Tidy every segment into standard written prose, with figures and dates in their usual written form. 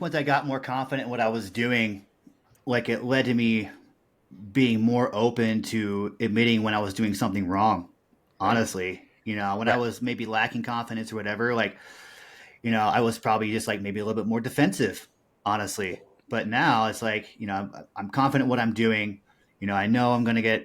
once I got more confident in what I was doing, like it led to me being more open to admitting when I was doing something wrong. Honestly, when I Right. was maybe lacking confidence or whatever, like, I was probably just like maybe a little bit more defensive, honestly. But now it's like, I'm confident what I'm doing. I know I'm going to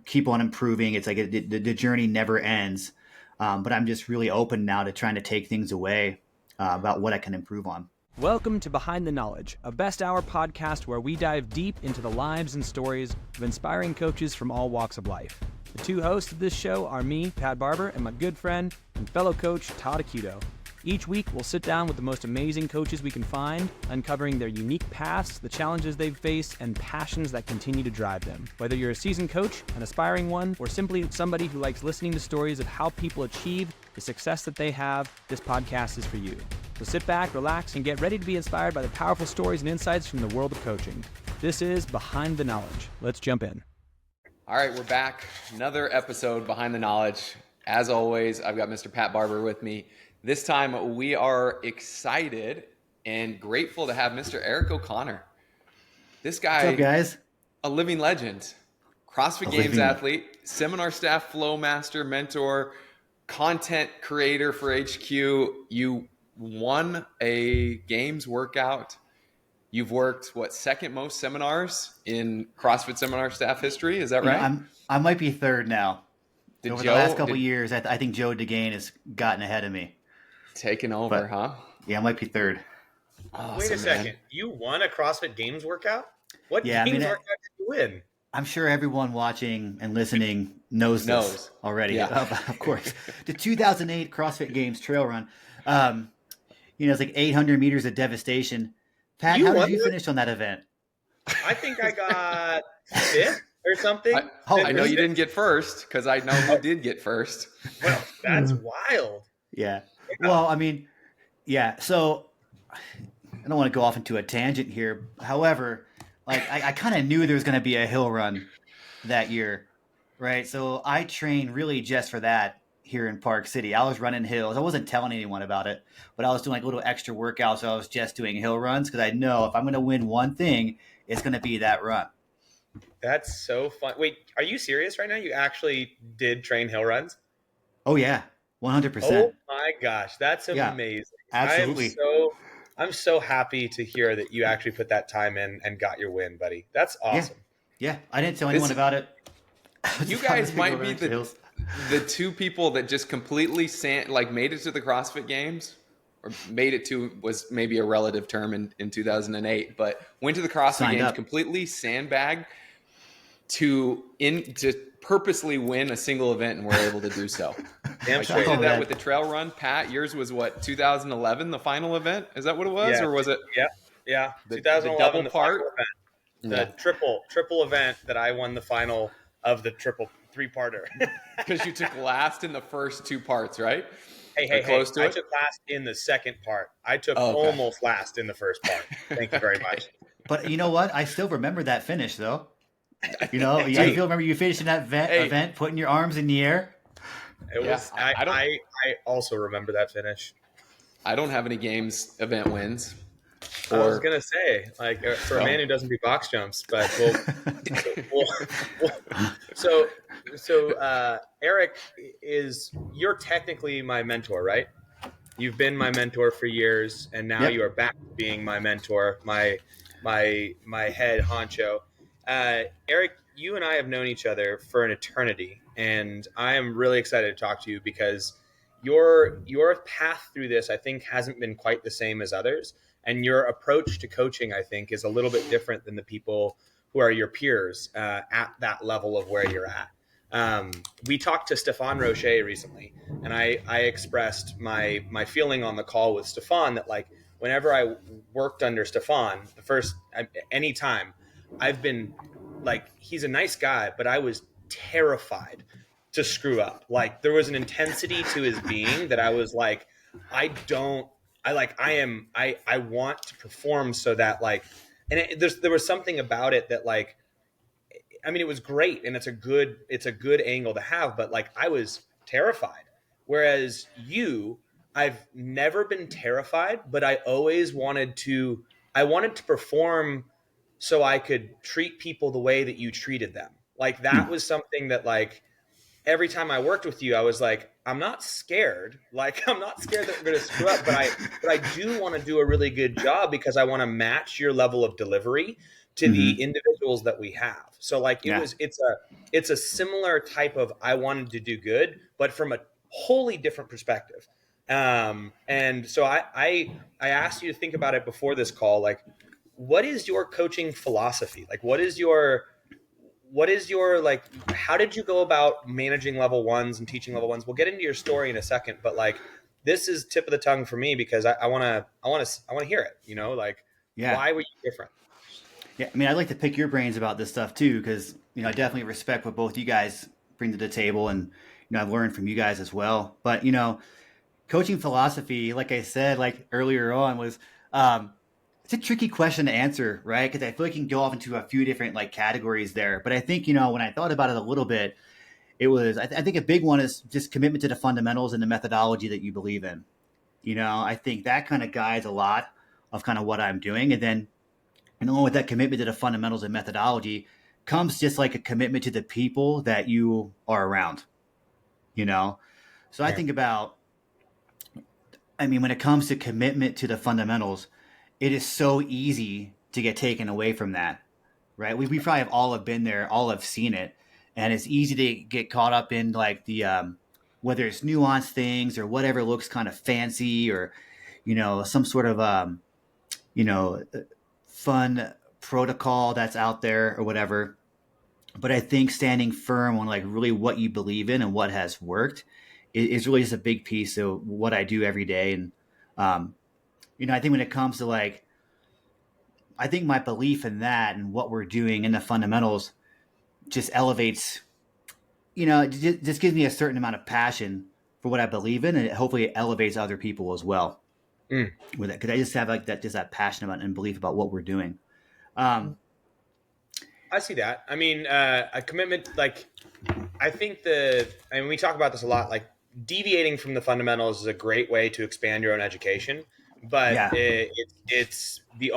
keep on improving. It's like the journey never ends. But I'm just really open now to trying to take things away about what I can improve on. Welcome to Behind the Knowledge, a best hour podcast where we dive deep into the lives and stories of inspiring coaches from all walks of life. The two hosts of this show are me, Pat Barber, and my good friend and fellow coach, Todd Akuto. Each week, we'll sit down with the most amazing coaches we can find, uncovering their unique paths, the challenges they've faced, and passions that continue to drive them. Whether you're a seasoned coach, an aspiring one, or simply somebody who likes listening to stories of how people achieve the success that they have, this podcast is for you. So sit back, relax, and get ready to be inspired by the powerful stories and insights from the world of coaching. This is Behind the Knowledge. Let's jump in. All right, we're back. Another episode Behind the Knowledge. As always, I've got Mr. Pat Barber with me. This time we are excited and grateful to have Mr. Eric O'Connor. This guy, What's up, guys? A living legend, CrossFit Games athlete, seminar staff, Flowmaster, mentor, content creator for HQ. You won a games workout. You've worked, second most seminars in CrossFit seminar staff history? Is that right? I might be third now. Over the last couple of years, I think Joe DeGane has gotten ahead of me. Taken over, huh? Yeah, I might be third. Awesome, wait a second. Man. You won a CrossFit Games workout? What games workout did you win? I'm sure everyone watching and listening knows this already. Yeah. Of course. The 2008 CrossFit Games trail run. It's like 800 meters of devastation. Pat, how did you finish on that event? I think I got fifth or something. I know you didn't get first because I know you did get first. Well, that's wild. Yeah. Well, so I don't want to go off into a tangent here. However, I kind of knew there was going to be a hill run that year, right? So I trained really just for that here in Park City. I was running hills. I wasn't telling anyone about it, but I was doing like little extra workouts. So I was just doing hill runs because I know if I'm going to win one thing, it's going to be that run. That's so fun. Wait, are you serious right now? You actually did train hill runs? Oh, yeah. 100%. Oh my gosh, that's amazing. Yeah, absolutely. I'm so happy to hear that you actually put that time in and got your win, buddy. That's awesome. Yeah. I didn't tell anyone about it. You guys might be the two people that just completely made it to the CrossFit Games, or made it to was maybe a relative term in 2008, but went to the CrossFit Games, completely sandbagged to purposely win a single event, and were able to do so. Damn straight. You did that with the trail run. Pat, yours was 2011, the final event? Is that what it was? Yeah. Or was it? Yeah. The 2011, double the part? Event. The triple event that I won the final of the triple three-parter. Because you took last in the first two parts, right? Hey, I took last in the second part. I took almost last in the first part. Thank you very much. But you know what? I still remember that finish, though. You still remember you finishing that event, putting your arms in the air? It was. I also remember that finish. I don't have any games event wins. I was gonna say, for a man who doesn't do box jumps, but Eric, you're technically my mentor, right? You've been my mentor for years, and now you are back to being my mentor, my head honcho. Eric, you and I have known each other for an eternity, and I am really excited to talk to you because your path through this, I think, hasn't been quite the same as others. And your approach to coaching, I think, is a little bit different than the people who are your peers at that level of where you're at. We talked to Stefan Roche recently, and I expressed my feeling on the call with Stefan that whenever I worked under Stefan, anytime, I've been he's a nice guy, but I was terrified to screw up. There was an intensity to his being that I was I want to perform so that there was something about it that it was great and it's a good angle to have, but I was terrified. Whereas you I've never been terrified, but I always wanted to perform so I could treat people the way that you treated them. Like that was something that like every time I worked with you, I was like, I'm not scared. Like I'm not scared that we're going to screw up, but I do want to do a really good job because I want to match your level of delivery to the individuals that we have. So like it's a similar type of, I wanted to do good, but from a wholly different perspective. And so I asked you to think about it before this call. Like, what is your coaching philosophy? Like, what is your like, how did you go about managing level ones and teaching level ones? We'll get into your story in a second, but like, this is tip of the tongue for me because I want to hear it, you know, like, why were you different? Yeah. I mean, I'd like to pick your brains about this stuff too, because, you know, I definitely respect what both you guys bring to the table, and, you know, I've learned from you guys as well. But, you know, coaching philosophy, like I said, like earlier on, was it's a tricky question to answer, right? Because I feel like you can go off into a few different like categories there. But I think, you know, when I thought about it a little bit, it was I think a big one is just commitment to the fundamentals and the methodology that you believe in. You know, I think that kind of guides a lot of kind of what I'm doing. And then, and along with that commitment to the fundamentals and methodology comes just like a commitment to the people that you are around, you know? So I think about, I mean, when it comes to commitment to the fundamentals, it is so easy to get taken away from that, right? We probably have all have been there, all have seen it. And it's easy to get caught up in like the, whether it's nuanced things or whatever looks kind of fancy, or, you know, some sort of, you know, fun protocol that's out there or whatever. But I think standing firm on like really what you believe in and what has worked is really just a big piece of what I do every day. And, you know, I think when it comes to like, I think my belief in that and what we're doing in the fundamentals just elevates, you know, it just gives me a certain amount of passion for what I believe in, and hopefully it elevates other people as well with it. Because I just have like that passion about and belief about what we're doing. I see that. I mean, a commitment, like, I think we talk about this a lot, like deviating from the fundamentals is a great way to expand your own education, but it's the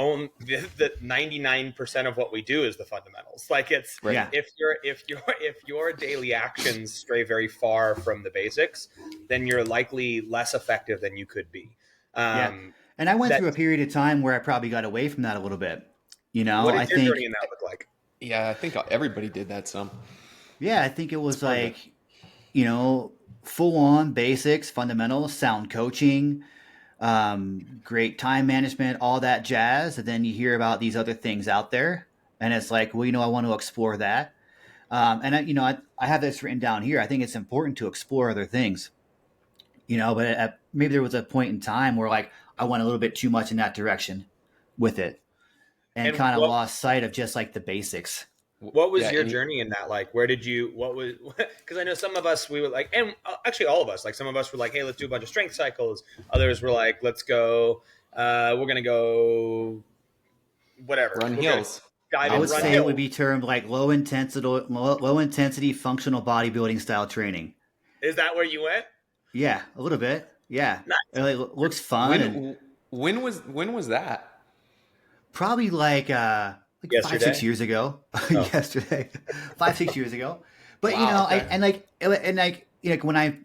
99% of what we do is the fundamentals. Like it's, if your daily actions stray very far from the basics, then you're likely less effective than you could be. And I went through a period of time where I probably got away from that a little bit. You know, what did your journey in that look like? Yeah, I think everybody did that some. Yeah, I think it was like, you know, full on basics, fundamentals, sound coaching, great time management, all that jazz. And then you hear about these other things out there, and it's like, well, you know, I want to explore that. And I have this written down here. I think it's important to explore other things, you know, but maybe there was a point in time where like I went a little bit too much in that direction with it, and kind of lost sight of just like the basics. What was your journey in that? Like, because I know some of us, we were like, and actually all of us, like some of us were like, hey, let's do a bunch of strength cycles. Others were like, let's go, we're going to go, whatever. Run hills. I would say it would be termed like low intensity functional bodybuilding style training. Is that where you went? Yeah, a little bit. Yeah. Nice. It looks fun. When was that? Probably like 5-6 years ago. Yesterday. 5-6 years ago. But you know, when I,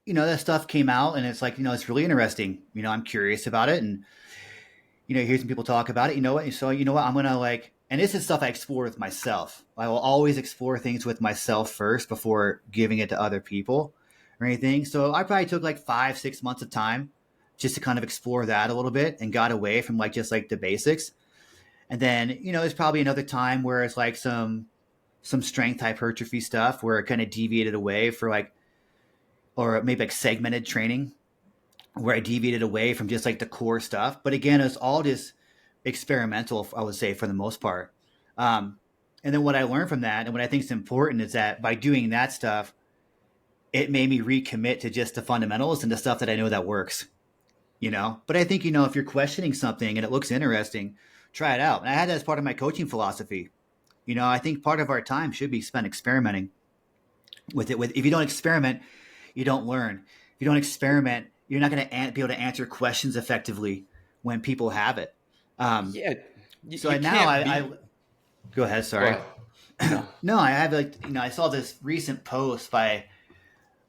you know, that stuff came out, and it's like, you know, it's really interesting. You know, I'm curious about it, and you know, hear some people talk about it. You know what? So you know what? I'm gonna like, and this is stuff I explore with myself. I will always explore things with myself first before giving it to other people or anything. So I probably took like 5-6 months of time just to kind of explore that a little bit, and got away from like just like the basics. And then, you know, there's probably another time where it's like some strength hypertrophy stuff where it kind of deviated away for like, or maybe like segmented training where I deviated away from just like the core stuff. But again, it's all just experimental, I would say, for the most part. And then what I learned from that, and what I think is important, is that by doing that stuff, it made me recommit to just the fundamentals and the stuff that I know that works, you know? But I think, you know, if you're questioning something and it looks interesting, try it out. And I had that as part of my coaching philosophy. You know, I think part of our time should be spent experimenting with it. If you don't experiment, you don't learn. If you don't experiment, you're not going to be able to answer questions effectively when people have it. Yeah. So You now can't I go ahead. Go Sorry. ahead. No. No, I have I saw this recent post by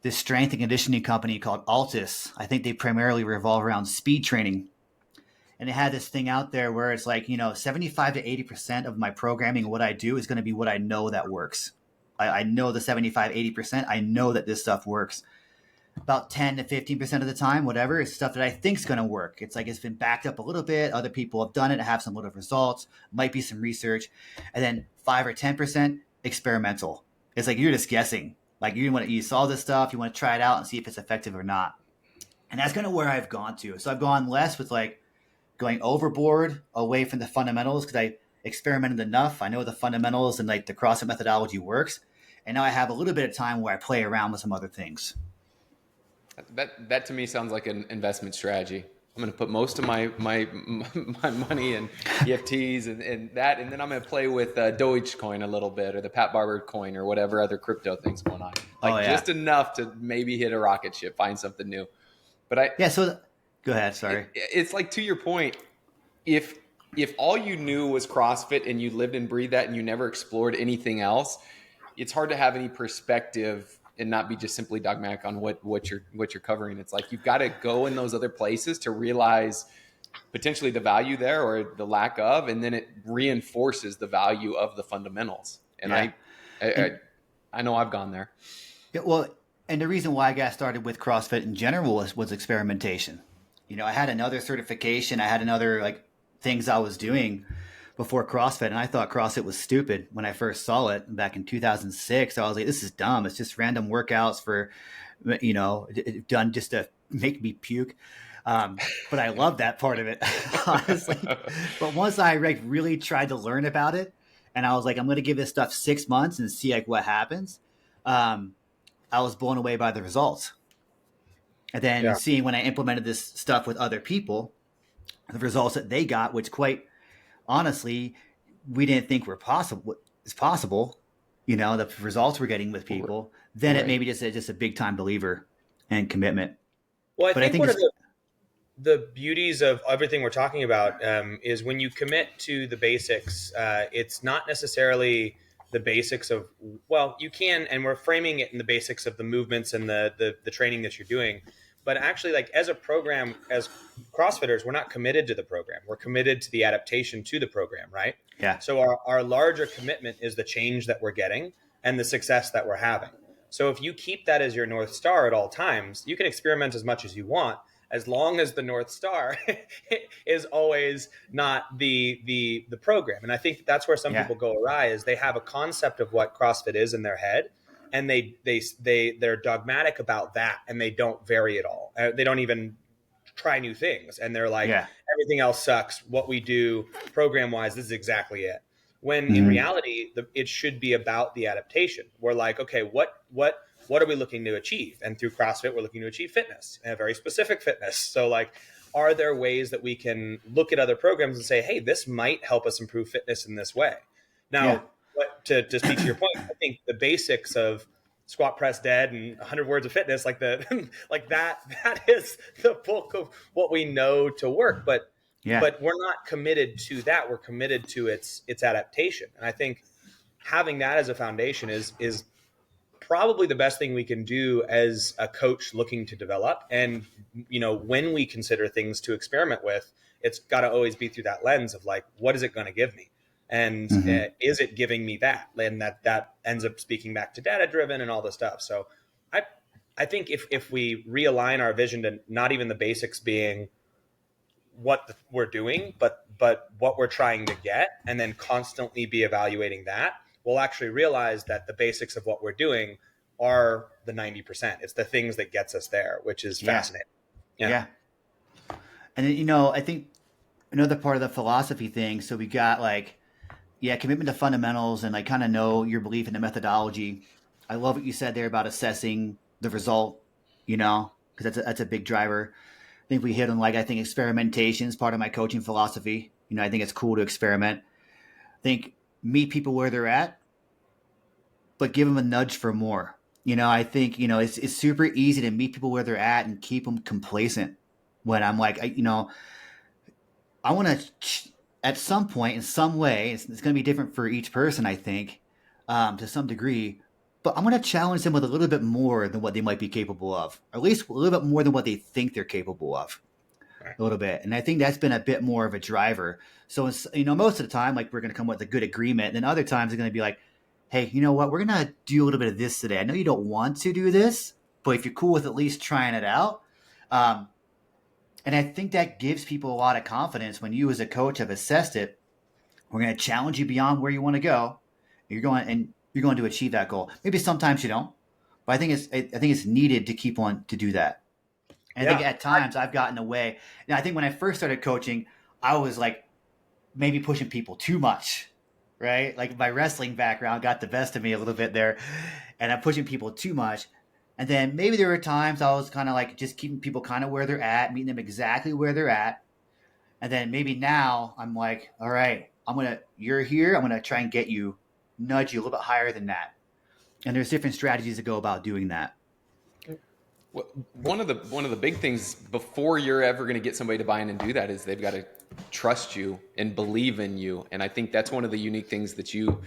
this strength and conditioning company called Altus. I think they primarily revolve around speed training. And it had this thing out there where it's like, 75 to 80% of my programming, what I do is going to be what I know that works. I know the 75, 80%. I know that this stuff works. About 10 to 15% of the time, whatever, is stuff that I think is going to work. It's like it's been backed up a little bit. Other people have done it, have some little results, might be some research. And then 5 or 10% experimental. It's like you're just guessing. Like you saw this stuff, you want to try it out and see if it's effective or not. And that's kind of where I've gone to. So I've gone less with like going overboard away from the fundamentals because I experimented enough. I know the fundamentals and like the CrossFit methodology works. And now I have a little bit of time where I play around with some other things. That to me sounds like an investment strategy. I'm going to put most of my money in EFTs and that, and then I'm going to play with Dogecoin a little bit, or the Pat Barber coin, or whatever other crypto things going on. Just enough to maybe hit a rocket ship, find something new. But So go ahead. Sorry. It's like, to your point, if all you knew was CrossFit and you lived and breathed that and you never explored anything else, it's hard to have any perspective and not be just simply dogmatic on what you're covering. It's like you've got to go in those other places to realize potentially the value there or the lack of, and then it reinforces the value of the fundamentals. And I know I've gone there. Yeah, well, and the reason why I got started with CrossFit in general was experimentation. I had another certification. I had another like things I was doing before CrossFit, and I thought CrossFit was stupid when I first saw it back in 2006. I was like, this is dumb. It's just random workouts for, done just to make me puke. But I love that part of it, honestly. But once I really tried to learn about it, and I was like, I'm going to give this stuff 6 months and see like what happens. I was blown away by the results. And then seeing when I implemented this stuff with other people, the results that they got, which quite honestly, we didn't think were possible. The results we're getting with people, then it maybe just a big time believer and commitment. Well, I think one of the beauties of everything we're talking about is when you commit to the basics, it's not necessarily the basics of, you can, and we're framing it in the basics of the movements and the training that you're doing. But actually, like as a program, as CrossFitters, we're not committed to the program. We're committed to the adaptation to the program, right? Yeah. So our larger commitment is the change that we're getting and the success that we're having. So if you keep that as your North Star at all times, you can experiment as much as you want, as long as the North Star is always not the program. And I think that's where some people go awry, is they have a concept of what CrossFit is in their head, and they're dogmatic about that, and they don't vary at all. They don't even try new things, and they're like, everything else sucks. What we do program wise, this is exactly it. When in reality, it should be about the adaptation. We're like, okay, what are we looking to achieve? And through CrossFit, we're looking to achieve fitness, and a very specific fitness. So like, are there ways that we can look at other programs and say, hey, this might help us improve fitness in this way? Now, to speak to your point, I think the basics of squat, press, dead, and 100 words of fitness, like that is the bulk of what we know to work. But we're not committed to that. We're committed to its adaptation. And I think having that as a foundation is probably the best thing we can do as a coach looking to develop. And, when we consider things to experiment with, it's got to always be through that lens of like, what is it going to give me? And is it giving me that? And that ends up speaking back to data driven and all this stuff. So I think if we realign our vision to not even the basics being what we're doing, but what we're trying to get, and then constantly be evaluating that, we'll actually realize that the basics of what we're doing are the 90%. It's the things that gets us there, which is fascinating. Yeah. And then, I think another part of the philosophy thing, so we got commitment to fundamentals and like kind of know your belief in the methodology. I love what you said there about assessing the result, because that's a big driver. I think we hit on I think experimentation is part of my coaching philosophy. I think it's cool to experiment. I think meet people where they're at, but give them a nudge for more. I think, it's super easy to meet people where they're at and keep them complacent when I'm like, I want to, at some point, in some way, it's going to be different for each person, I think, to some degree, but I'm going to challenge them with a little bit more than what they might be capable of, or at least a little bit more than what they think they're capable of, Right. a little bit. And I think that's been a bit more of a driver. So, most of the time, like, we're going to come with a good agreement. And then other times, they're going to be like, hey, you know what? We're going to do a little bit of this today. I know you don't want to do this, but if you're cool with at least trying it out, um, and I think that gives people a lot of confidence when you, as a coach, have assessed it. We're going to challenge you beyond where you want to go. You're going to achieve that goal. Maybe sometimes you don't, but I think it's needed to keep on to do that. And I think at times I've gotten away. And I think when I first started coaching, I was like maybe pushing people too much, right? Like my wrestling background got the best of me a little bit there, and I'm pushing people too much. And then maybe there were times I was kind of like just keeping people kind of where they're at, meeting them exactly where they're at. And then maybe now I'm like, all right, you're here. I'm going to try and nudge you a little bit higher than that. And there's different strategies to go about doing that. One of the big things before you're ever going to get somebody to buy in and do that is they've got to trust you and believe in you. And I think that's one of the unique things that you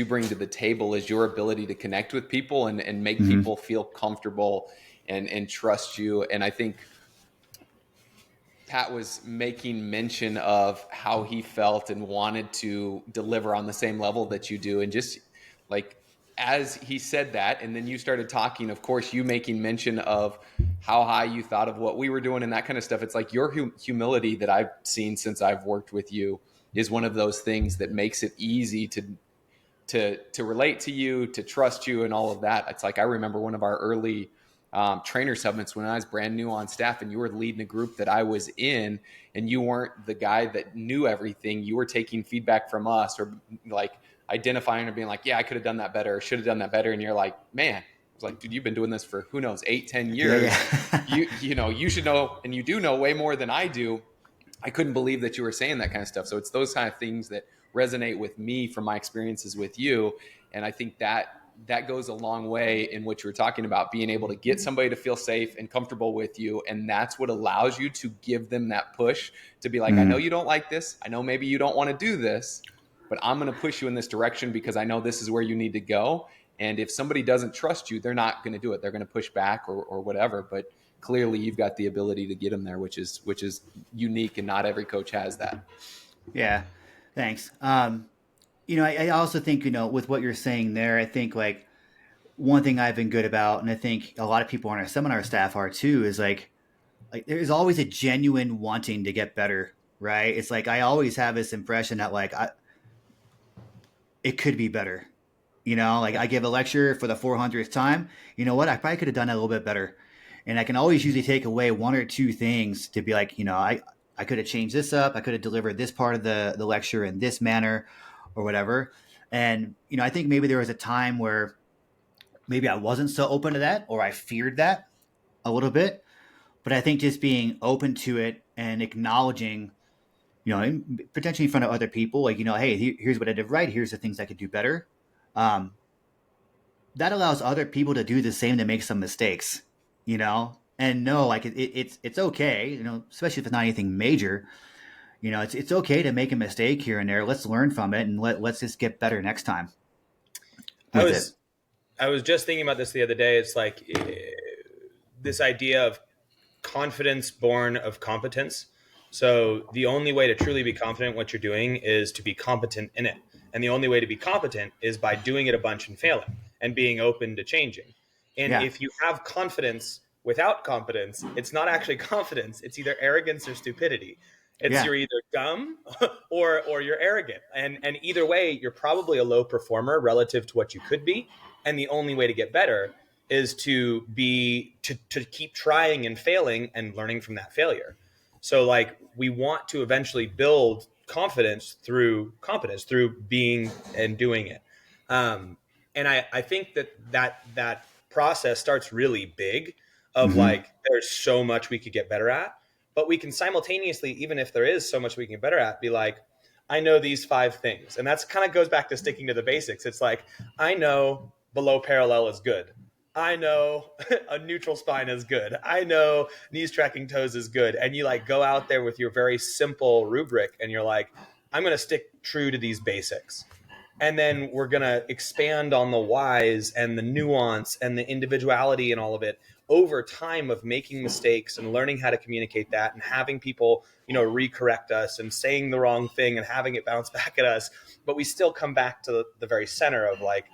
bring to the table is your ability to connect with people and make people feel comfortable and trust you. And I think Pat was making mention of how he felt and wanted to deliver on the same level that you do. And just like, as he said that, and then you started talking, of course, you making mention of how high you thought of what we were doing and that kind of stuff. It's like your humility that I've seen since I've worked with you is one of those things that makes it easy to relate to you, to trust you and all of that. It's like, I remember one of our early trainer summits when I was brand new on staff and you were leading a group that I was in, and you weren't the guy that knew everything. You were taking feedback from us, or like identifying or being like, yeah, I could have done that better, or should have done that better. And you're like, man, it's like, dude, you've been doing this for who knows, 8-10 years. Yeah. you should know, and you do know way more than I do. I couldn't believe that you were saying that kind of stuff. So it's those kind of things that resonate with me from my experiences with you. And I think that goes a long way in what you were talking about, being able to get somebody to feel safe and comfortable with you. And that's what allows you to give them that push to be like, I know you don't like this. I know maybe you don't want to do this, but I'm going to push you in this direction because I know this is where you need to go. And if somebody doesn't trust you, they're not going to do it. They're going to push back or whatever. But clearly you've got the ability to get them there, which is unique, and not every coach has that. Yeah. Thanks. I also think, with what you're saying there, I think like one thing I've been good about, and I think a lot of people on our seminar staff are too, is like there's always a genuine wanting to get better, right? It's like I always have this impression that like it could be better. Like I give a lecture for the 400th time. You know what? I probably could have done it a little bit better. And I can always usually take away one or two things to be like, I could have changed this up. I could have delivered this part of the lecture in this manner or whatever. And, I think maybe there was a time where maybe I wasn't so open to that, or I feared that a little bit. But I think just being open to it and acknowledging, potentially in front of other people, like, hey, here's what I did right. Here's the things I could do better. That allows other people to do the same, to make some mistakes, and no, like it's okay, especially if it's not anything major. It's okay to make a mistake here and there. Let's learn from it and let's just get better next time. I was just thinking about this the other day. It's like this idea of confidence born of competence. So the only way to truly be confident in what you're doing is to be competent in it. And the only way to be competent is by doing it a bunch and failing and being open to changing. And if you have confidence without competence, it's not actually confidence. It's either arrogance or stupidity. You're either dumb or you're arrogant. And either way, you're probably a low performer relative to what you could be. And the only way to get better is to keep trying and failing and learning from that failure. So like we want to eventually build confidence through competence, through being and doing it. And I think that process starts really big of like, there's so much we could get better at, but we can simultaneously, even if there is so much we can get better at, be like, I know these 5 things. And that's kind of goes back to sticking to the basics. It's like, I know below parallel is good. I know a neutral spine is good. I know knees tracking toes is good. And you like go out there with your very simple rubric and you're like, I'm going to stick true to these basics. And then we're going to expand on the whys and the nuance and the individuality and all of it over time of making mistakes and learning how to communicate that and having people, recorrect us and saying the wrong thing and having it bounce back at us. But we still come back to the very center of like,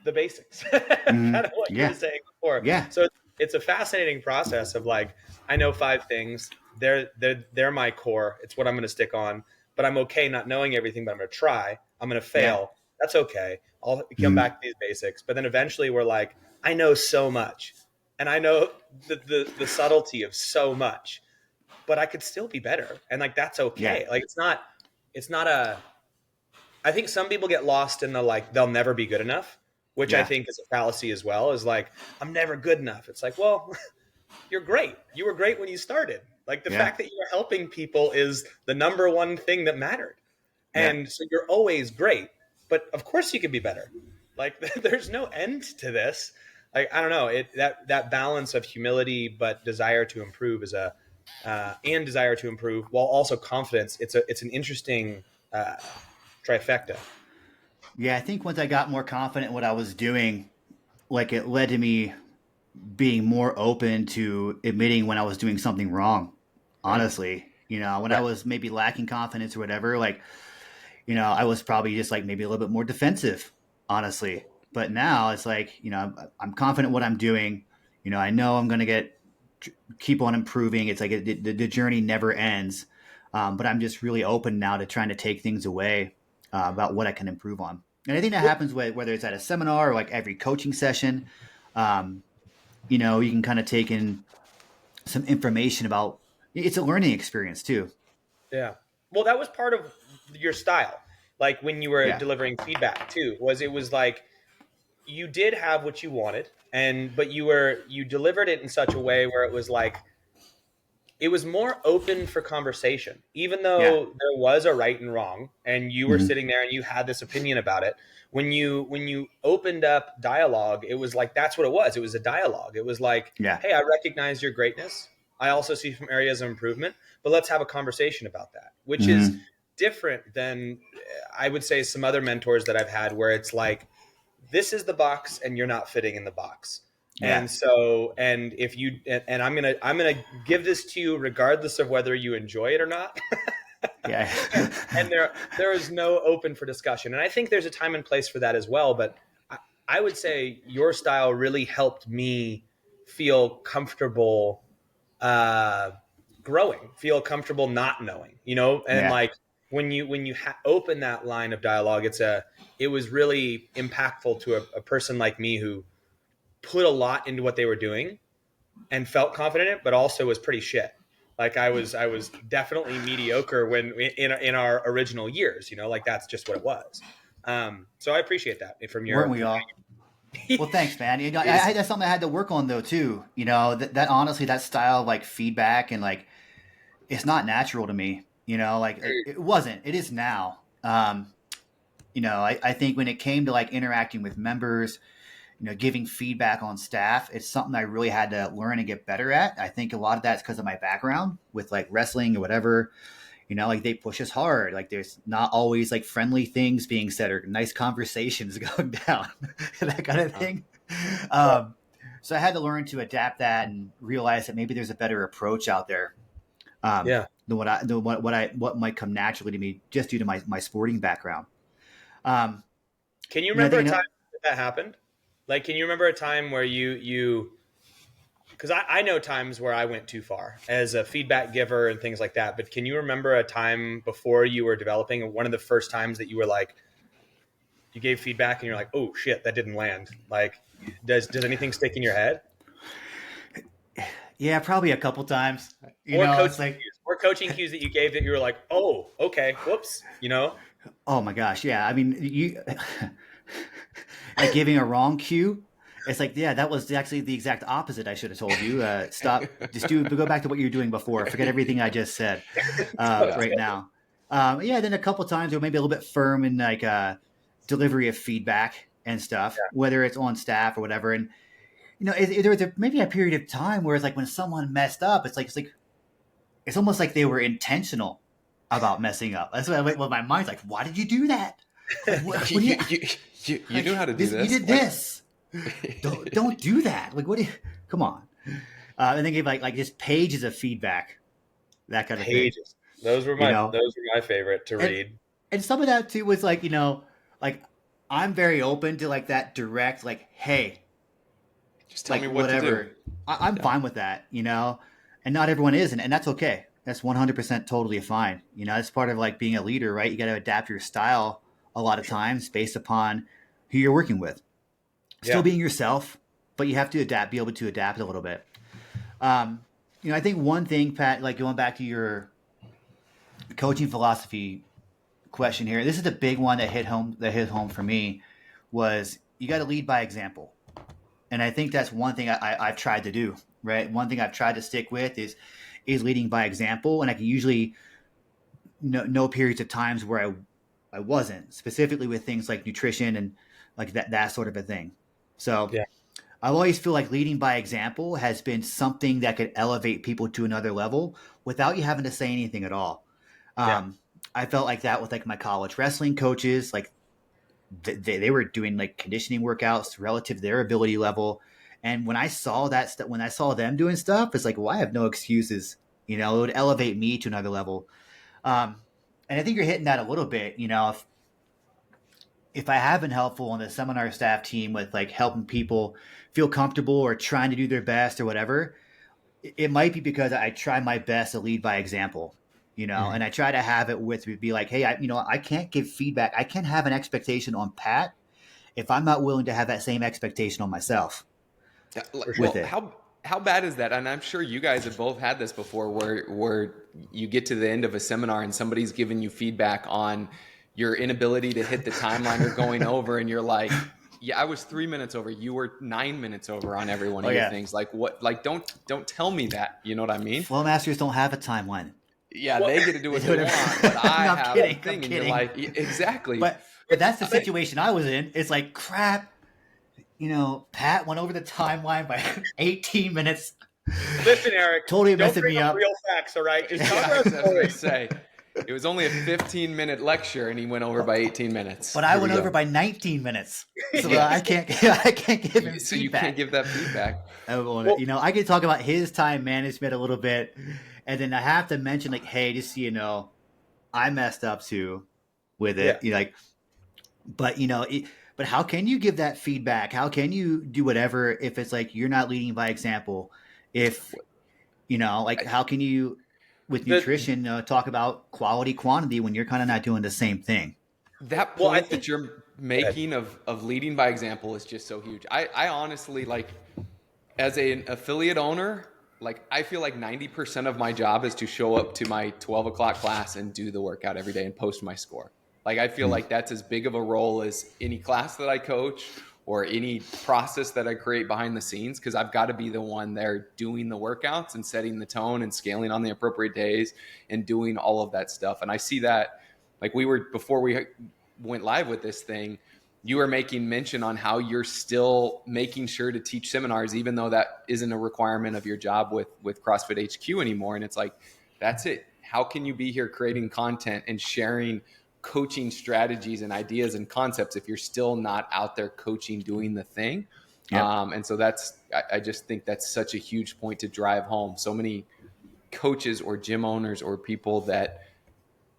the basics, kind of what you were saying before. Yeah. So it's a fascinating process of like, I know 5 things. They're my core. It's what I'm going to stick on, but I'm okay not knowing everything, but I'm going to try. I'm going to fail. Yeah. That's okay. I'll come back to these basics. But then eventually we're like, I know so much and I know the subtlety of so much, but I could still be better. And like, that's okay. Yeah. Like, it's not I think some people get lost in the, like, they'll never be good enough, which I think is a fallacy as well, is like, I'm never good enough. It's like, well, you're great. You were great when you started. Like the fact that you're helping people is the number one thing that mattered. And so you're always great, but of course you could be better. Like there's no end to this. Like, I don't know, that balance of humility, but desire to improve is and desire to improve while also confidence. It's an interesting trifecta. Yeah, I think once I got more confident in what I was doing, like it led to me being more open to admitting when I was doing something wrong. Honestly, when I was maybe lacking confidence or whatever, like, I was probably just like maybe a little bit more defensive, honestly. But now it's like, I'm confident in what I'm doing. I know I'm going to keep on improving. It's like the journey never ends. But I'm just really open now to trying to take things away about what I can improve on. And I think that happens whether it's at a seminar or like every coaching session. You can kind of take in some information about, it's a learning experience too. Yeah. Well, that was part of your style. Like when you were delivering feedback too, it was like you did have what you wanted but you delivered it in such a way where it was like, it was more open for conversation, even though there was a right and wrong and you were sitting there and you had this opinion about it. When you opened up dialogue, it was like, that's what it was. It was a dialogue. It was like, hey, I recognize your greatness. I also see some areas of improvement, but let's have a conversation about that, which is different than I would say some other mentors that I've had where it's like, this is the box and you're not fitting in the box. Yeah. And so, and if you, and I'm going to give this to you regardless of whether you enjoy it or not. And there is no open for discussion. And I think there's a time and place for that as well. But I would say your style really helped me feel comfortable, growing, feel comfortable not knowing, and like when you open that line of dialogue, it was really impactful to a person like me who put a lot into what they were doing and felt confident in it, but also was pretty shit. Like I was definitely mediocre when in our original years, like that's just what it was. So I appreciate that from your. Weren't we all? Well, thanks, man. That's something I had to work on though too. That honestly, that style of like feedback and like, it's not natural to me. Like it wasn't. It is now. I think when it came to like interacting with members, giving feedback on staff, it's something I really had to learn and get better at. I think a lot of that's because of my background with like wrestling or whatever. Like they push us hard. Like there's not always like friendly things being said or nice conversations going down, that kind of thing. So I had to learn to adapt that and realize that maybe there's a better approach out there. Than what might come naturally to me just due to my sporting background. Can you remember a time that happened? Like, can you remember a time where you because I know times where I went too far as a feedback giver and things like that, but can you remember a time before you were developing, one of the first times that you were like, you gave feedback and you're like, oh shit, that didn't land. Like, does anything stick in your head? Yeah, probably a couple times. Or coaching cues that you gave that you were like, oh, okay, whoops, Oh my gosh, yeah. I mean, you like giving a wrong cue. It's like, yeah, that was actually the exact opposite. I should have told you. Stop. Go back to what you were doing before. Forget everything I just said right now. Then a couple times, or maybe a little bit firm in like delivery of feedback, and stuff, whether it's on staff or whatever. And, there was maybe a period of time where it's like when someone messed up, it's almost like they were intentional about messing up. That's what my mind's like, why did you do that? Like, you knew how to do this. You did this. Don't do that. Like, what? Come on. And they gave like just pages of feedback, that kind of thing. Those were my favorite to read. And some of that too was like, like I'm very open to like that direct, like, hey, just tell me what to do. I'm fine with that, and not everyone is, and that's okay. That's 100% totally fine. It's part of like being a leader, right? You got to adapt your style a lot of times based upon who you're working with. Still being yourself, but you have to adapt, be able to adapt a little bit. I think one thing, Pat, like going back to your coaching philosophy question here, this is the big one that hit home for me, was you got to lead by example. And I think that's one thing I've tried to do, right? One thing I've tried to stick with is leading by example. And I can usually know periods of times where I wasn't, specifically with things like nutrition and like that sort of a thing. So I always feel like leading by example has been something that could elevate people to another level without you having to say anything at all. I felt like that with like my college wrestling coaches, like they were doing like conditioning workouts relative to their ability level. And when I saw when I saw them doing stuff, it's like, well, I have no excuses. It would elevate me to another level. And I think you're hitting that a little bit, if I have been helpful on the seminar staff team with like helping people feel comfortable or trying to do their best or whatever, it might be because I try my best to lead by example, and I try to have it be like, hey, I can't give feedback. I can't have an expectation on Pat if I'm not willing to have that same expectation on myself. How bad is that? And I'm sure you guys have both had this before where you get to the end of a seminar and somebody's giving you feedback on your inability to hit the timeline or going over, and you're like, yeah, I was 3 minutes over. You were 9 minutes over on every one of your things. Like what? Like don't tell me that. You know what I mean? Flowmasters don't have a timeline. Yeah, they get to do what they want, but I have a thing, and you're like, exactly. But that's the situation I was in. It's like, crap. Pat went over the timeline by 18 minutes. Listen, Eric, totally messing me up. Real facts, all right? Just talk about what I say. It was only a 15-minute lecture, and he went over by 18 minutes. But I went over by 19 minutes, so I can't give him so feedback. You can't give that feedback. I can talk about his time management a little bit, and then I have to mention like, hey, just so you know, I messed up too with it. But how can you give that feedback? How can you do whatever if it's like you're not leading by example? If how can you? With nutrition, talk about quality quantity when you're kind of not doing the same thing. That point that you're making of leading by example is just so huge. I honestly, like, as an affiliate owner, like, I feel like 90% of my job is to show up to my 12 o'clock class and do the workout every day and post my score. Like, I feel like that's as big of a role as any class that I coach or any process that I create behind the scenes, because I've got to be the one there doing the workouts and setting the tone and scaling on the appropriate days and doing all of that stuff. And I see that, like, before we went live with this thing, you were making mention on how you're still making sure to teach seminars, even though that isn't a requirement of your job with CrossFit HQ anymore. And it's like, that's it. How can you be here creating content and sharing coaching strategies and ideas and concepts if you're still not out there coaching, doing the thing? And so I just think that's such a huge point to drive home. So many coaches or gym owners or people that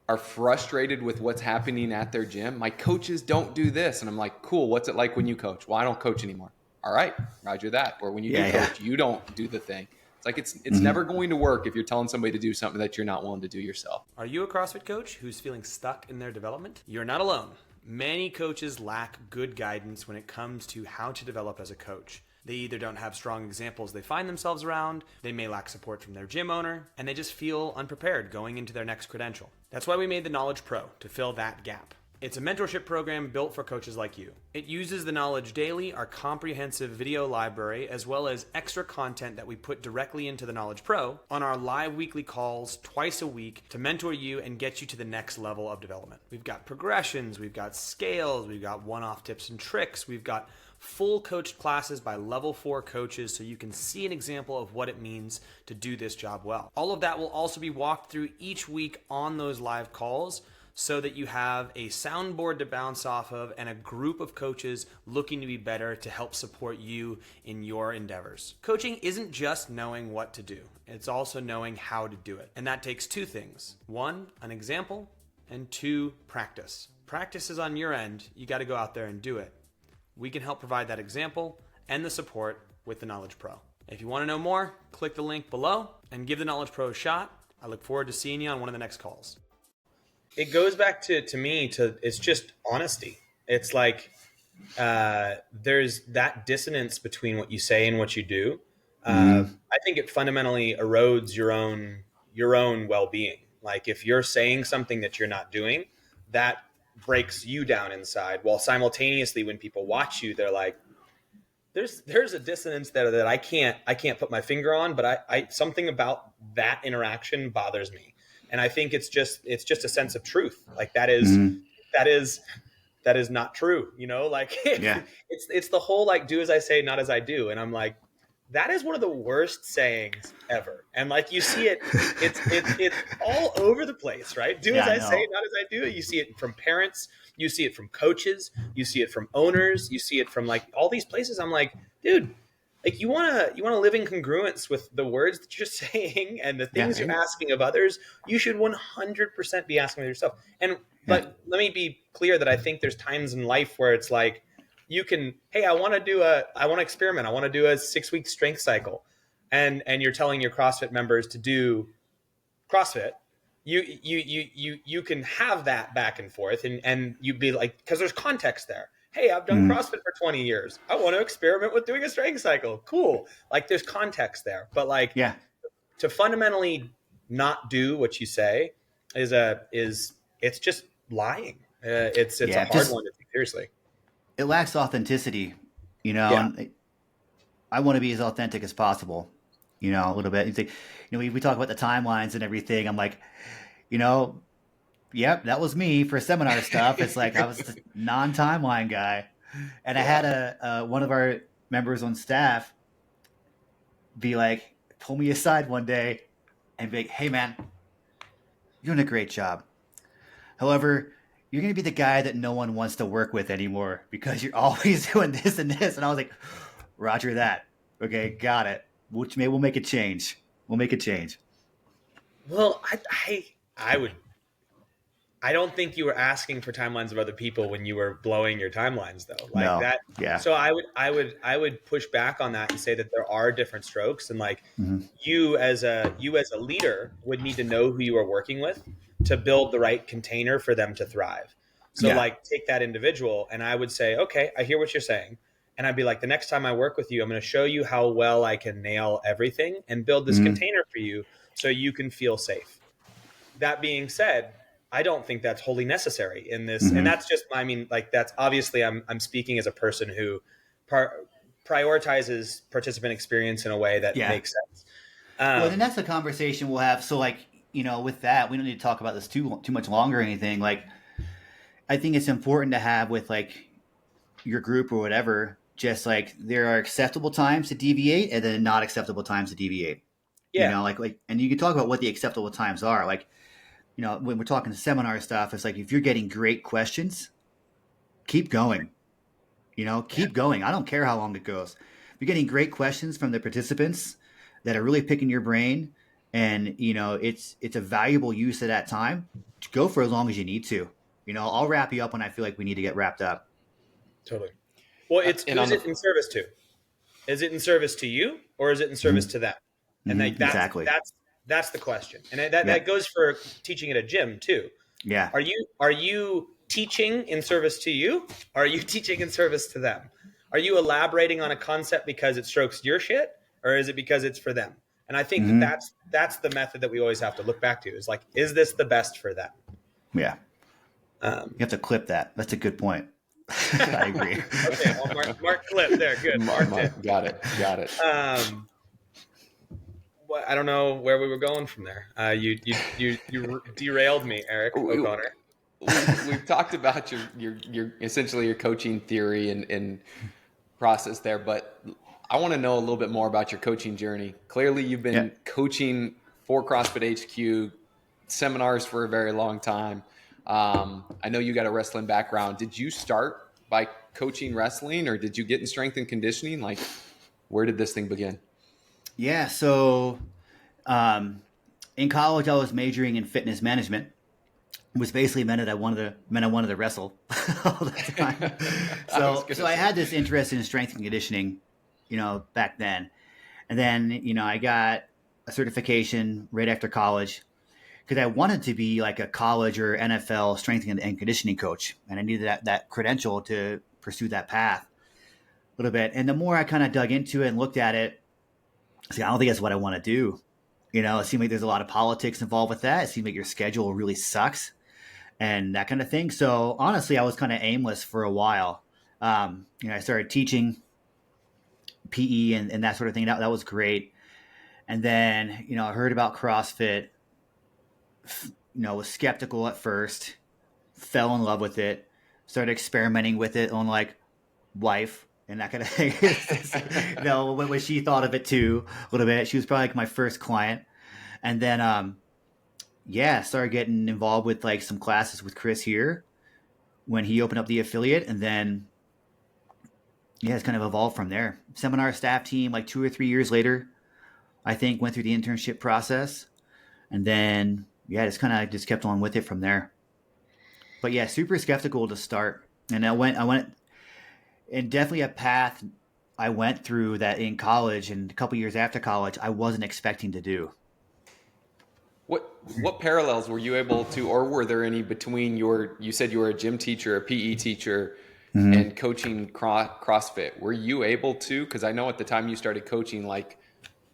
are frustrated with what's happening at their gym. My coaches don't do this. And I'm like, cool. What's it like when you coach? Well, I don't coach anymore. All right, roger that. Or when you do coach, you don't do the thing. It's like it's never going to work if you're telling somebody to do something that you're not willing to do yourself. Are you a CrossFit coach who's feeling stuck in their development? You're not alone. Many coaches lack good guidance when it comes to how to develop as a coach. They either don't have strong examples they find themselves around, they may lack support from their gym owner, and they just feel unprepared going into their next credential. That's why we made the Knowledge Pro, to fill that gap. It's a mentorship program built for coaches like you. It uses the Knowledge Daily, our comprehensive video library, as well as extra content that we put directly into the Knowledge Pro on our live weekly calls twice a week to mentor you and get you to the next level of development. We've got progressions, we've got scales, we've got one-off tips and tricks, we've got full coached classes by level 4 coaches so you can see an example of what it means to do this job well. All of that will also be walked through each week on those live calls, so that you have a soundboard to bounce off of and a group of coaches looking to be better to help support you in your endeavors. Coaching isn't just knowing what to do. It's also knowing how to do it. And that takes 2 things. 1, an example, and 2, practice. Practice is on your end. You got to go out there and do it. We can help provide that example and the support with the Knowledge Pro. If you want to know more, click the link below and give the Knowledge Pro a shot. I look forward to seeing you on one of the next calls. It goes back to me it's just honesty. It's like there's that dissonance between what you say and what you do. I think it fundamentally erodes your own well-being. Like if you're saying something that you're not doing, that breaks you down inside, while simultaneously when people watch you, they're like, there's a dissonance there that I can't put my finger on, but I something about that interaction bothers me. And I think it's just a sense of truth. Like that is not true. You know, like it's the whole, like, do as I say, not as I do. And I'm like, that is one of the worst sayings ever. And like, you see it's all over the place, right? Do as I say, not as I do. You see it from parents, you see it from coaches, you see it from owners, you see it from like all these places. I'm like, dude, like you want to live in congruence with the words that you're saying and the things you're asking of others. You should 100% be asking of yourself. But let me be clear that I think there's times in life where it's like, you can, hey, I want to experiment. I want to do a 6-week strength cycle. And you're telling your CrossFit members to do CrossFit. You can have that back and forth and you'd be like, because there's context there. Hey, I've done CrossFit for 20 years. I want to experiment with doing a strength cycle. Cool. Like there's context there, but like, to fundamentally not do what you say it's just lying. It's a hard one to take seriously. It lacks authenticity, you know. And I want to be as authentic as possible, you know, a little bit. You think, you know, we talk about the timelines and everything. I'm like, you know, yep, that was me for seminar stuff. It's like I was the non-timeline guy, and I had one of our members on staff be like, pull me aside one day and be like, hey man, you're doing a great job. However, you're going to be the guy that no one wants to work with anymore because you're always doing this and this. And I was like, roger that. Okay, got it. Which maybe we'll make a change. We'll make a change. Well, I don't think you were asking for timelines of other people when you were blowing your timelines, though. Like no. that. Yeah. So I would push back on that and say that there are different strokes, and like you as a leader would need to know who you are working with to build the right container for them to thrive. So like take that individual, and I would say, okay, I hear what you're saying. And I'd be like, the next time I work with you, I'm going to show you how well I can nail everything and build this container for you so you can feel safe. That being said, I don't think that's wholly necessary in this. And that's just, I mean, like that's obviously I'm speaking as a person who prioritizes participant experience in a way that makes sense. Well, then that's the conversation we'll have. So like, you know, with that, we don't need to talk about this too much longer or anything. Like, I think it's important to have with like your group or whatever, just like there are acceptable times to deviate and then not acceptable times to deviate. You know, like, and you can talk about what the acceptable times are. Like, you know, when we're talking seminar stuff, it's like, if you're getting great questions, keep going, you know, keep going. I don't care how long it goes. If you're getting great questions from the participants that are really picking your brain and, you know, it's a valuable use of that time, go for as long as you need to. You know, I'll wrap you up when I feel like we need to get wrapped up. Totally. Well, who's it in service to? Is it in service to you or is it in service to them? And exactly. That's the question. And that goes for teaching at a gym too. Yeah. Are you teaching in service to you? Or are you teaching in service to them? Are you elaborating on a concept because it strokes your shit, or is it because it's for them? And I think that's the method that we always have to look back to, is like, is this the best for them? Yeah. You have to clip that. That's a good point. I agree. Okay, well, mark clip there. Good. Got it. Well, I don't know where we were going from there. You derailed me, Eric O'Connor. We've talked about your essentially your coaching theory and process there, but I want to know a little bit more about your coaching journey. Clearly, you've been coaching for CrossFit HQ seminars for a very long time. I know you got a wrestling background. Did you start by coaching wrestling, or did you get in strength and conditioning? Like, where did this thing begin? Yeah. So, in college, I was majoring in fitness management, which basically meant that I wanted to wrestle all the time. So I had this interest in strength and conditioning, back then. And then, I got a certification right after college because I wanted to be like a college or NFL strength and conditioning coach. And I needed that credential to pursue that path a little bit. And the more I kind of dug into it and looked at it, I don't think that's what I want to do. It seemed like there's a lot of politics involved with that. It seemed like your schedule really sucks and that kind of thing. So honestly, I was kind of aimless for a while. I started teaching PE and that sort of thing. That was great. And then, I heard about CrossFit, was skeptical at first, fell in love with it, started experimenting with it on like wife and that kind of thing. When she thought of it too, a little bit. She was probably like my first client. And then, started getting involved with like some classes with Chris here when he opened up the affiliate. And then, it's kind of evolved from there. Seminar staff team, like 2 or 3 years later, I think went through the internship process. And then, just kept on with it from there. But yeah, super skeptical to start. And I went and definitely a path I went through that in college and a couple years after college, I wasn't expecting to do. What parallels were you able to, or were there any between you said you were a gym teacher, a PE teacher, and coaching CrossFit? Were you able to, because I know at the time you started coaching, like